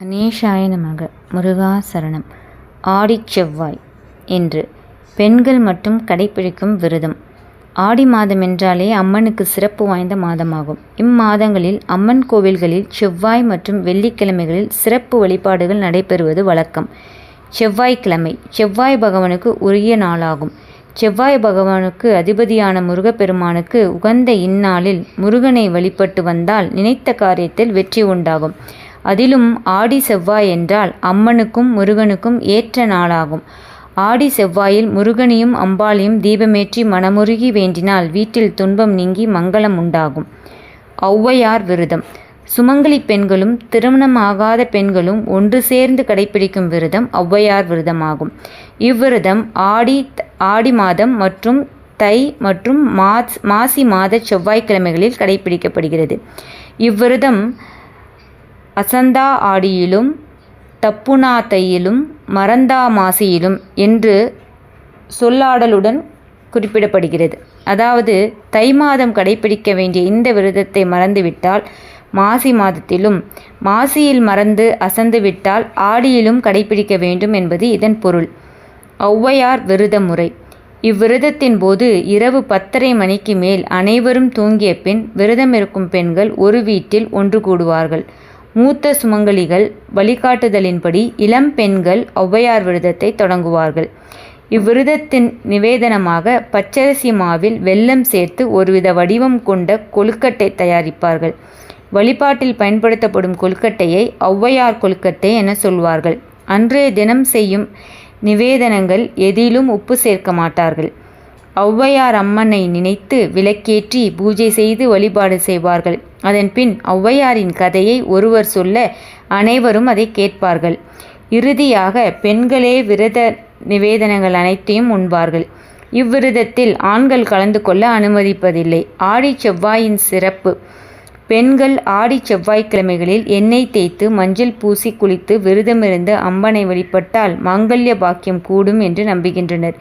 கணேசாய நமக. முருகா சரணம். ஆடிச் செவ்வாய் என்று பெண்கள் மட்டும் கடைப்பிடிக்கும் விரதம். ஆடி மாதம் என்றாலே அம்மனுக்கு சிறப்பு வாய்ந்த மாதமாகும். இம்மாதங்களில் அம்மன் கோவில்களில் செவ்வாய் மற்றும் வெள்ளிக்கிழமைகளில் சிறப்பு வழிபாடுகள் நடைபெறுவது வழக்கம். செவ்வாய்க்கிழமை செவ்வாய் பகவானுக்கு உரிய நாளாகும். செவ்வாய் பகவானுக்கு அதிபதியான முருகப்பெருமானுக்கு உகந்த இந்நாளில் முருகனை வழிபட்டு வந்தால் நினைத்த காரியத்தில் வெற்றி உண்டாகும். அதிலும் ஆடி செவ்வாய் என்றால் அம்மனுக்கும் முருகனுக்கும் ஏற்ற நாளாகும். ஆடி செவ்வாயில் முருகனையும் அம்பாளையும் தீபமேற்றி மனமுருகி வேண்டினால் வீட்டில் துன்பம் நீங்கி மங்களம் உண்டாகும். ஔவையார் விரதம். சுமங்கலி பெண்களும் திருமணம் ஆகாத பெண்களும் ஒன்று சேர்ந்து கடைபிடிக்கும் விரதம் ஔவையார் விரதமாகும். இவ்விரதம் ஆடி மாதம் மற்றும் தை மற்றும் மாசி மாத செவ்வாய்க்கிழமைகளில் கடைபிடிக்கப்படுகிறது. இவ்விரதம் அசந்தா ஆடியிலும் தப்புனா தையிலும் மறந்தா மாசியிலும் என்று சொல்லாடலுடன் குறிப்பிடப்படுகிறது. அதாவது தை மாதம் கடைபிடிக்க வேண்டிய இந்த விரதத்தை மறந்துவிட்டால் மாசி மாதத்திலும், மாசியில் மறந்து அசந்துவிட்டால் ஆடியிலும் கடைபிடிக்க வேண்டும் என்பது இதன் பொருள். ஔவையார் விரத முறை. இவ்விரதத்தின் போது இரவு 10:30 மணிக்கு மேல் அனைவரும் தூங்கிய பின் விரதமிருக்கும் பெண்கள் ஒரு வீட்டில் ஒன்று கூடுவார்கள். மூத்த சுமங்கலிகள் வழிகாட்டுதலின்படி இளம் பெண்கள் ஔவையார் விரதத்தை தொடங்குவார்கள். இவ்விரதத்தின் நிவேதனமாக பச்சரிசி மாவில் வெல்லம் சேர்த்து ஒருவித வடிவம் கொண்ட கொழுக்கட்டை தயாரிப்பார்கள். வழிபாட்டில் பயன்படுத்தப்படும் கொழுக்கட்டையை ஔவையார் கொழுக்கட்டை என சொல்வார்கள். அன்றைய தினம் செய்யும் நிவேதனங்கள் எதிலும் உப்பு சேர்க்க மாட்டார்கள். ஔவையார் அம்மனை நினைத்து விளக்கேற்றி பூஜை செய்து வழிபாடு செய்வார்கள். அதன்பின் ஔவையாரின் கதையை ஒருவர் சொல்ல அனைவரும் அதை கேட்பார்கள். இறுதியாக பெண்களே விரத நிவேதனங்கள் அனைத்தையும் உண்பார்கள். இவ்விரதத்தில் ஆண்கள் கலந்து கொள்ள அனுமதிப்பதில்லை. ஆடி செவ்வாயின் சிறப்பு. பெண்கள் ஆடி செவ்வாய்க்கிழமைகளில் எண்ணெய் தேய்த்து மஞ்சள் பூசி குளித்து விரதமிருந்து அம்மனை வழிபட்டால் மாங்கல்ய பாக்கியம் கூடும் என்று நம்புகின்றனர்.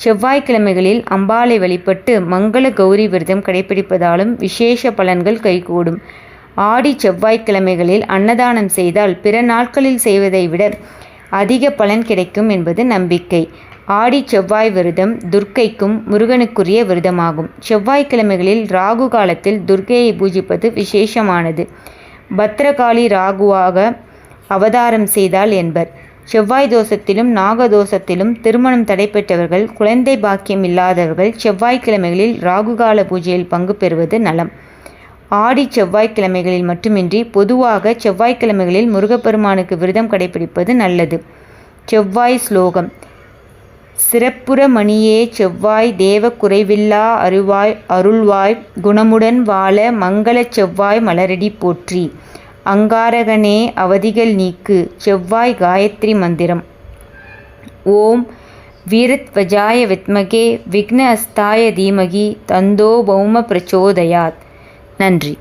செவ்வாய்க்கிழமைகளில் அம்பாளை வழிபட்டு மங்கள கௌரி விரதம் கடைபிடிப்பதாலும் விசேஷ பலன்கள் கைகூடும். ஆடி செவ்வாய்க்கிழமைகளில் அன்னதானம் செய்தால் பிற நாட்களில் செய்வதை விட அதிக பலன் கிடைக்கும் என்பது நம்பிக்கை. ஆடி செவ்வாய் விரதம் துர்க்கைக்கும் முருகனுக்குரிய விரதமாகும். செவ்வாய்க்கிழமைகளில் ராகு காலத்தில் துர்க்கையை பூஜிப்பது விசேஷமானது. பத்ரகாளி ராகுவாக அவதாரம் செய்தால் என்பர். செவ்வாய் தோஷத்திலும் நாகதோஷத்திலும் திருமணம் தடைபெற்றவர்கள், குழந்தை பாக்கியம் இல்லாதவர்கள் செவ்வாய்க்கிழமைகளில் ராகுகால பூஜையில் பங்கு பெறுவது நலம். ஆடி செவ்வாய்க்கிழமைகளில் மட்டுமின்றி பொதுவாக செவ்வாய்க்கிழமைகளில் முருகப்பெருமானுக்கு விரதம் கடைபிடிப்பது நல்லது. செவ்வாய் ஸ்லோகம். சிறப்புற மணியே செவ்வாய் தேவ குறைவில்லா அருள்வாய் குணமுடன் வாழ மங்களச் செவ்வாய் மலரடி போற்றி. அங்காரகனே அவதிகள் நீக்கு. செவ்வாய் காயத்ரி மந்திரம். ஓம் வீரத்வஜாய வித்மகே விக்ன அஸ்தாய தீமகி தந்தோ பௌம பிரச்சோதயாத். நன்றி.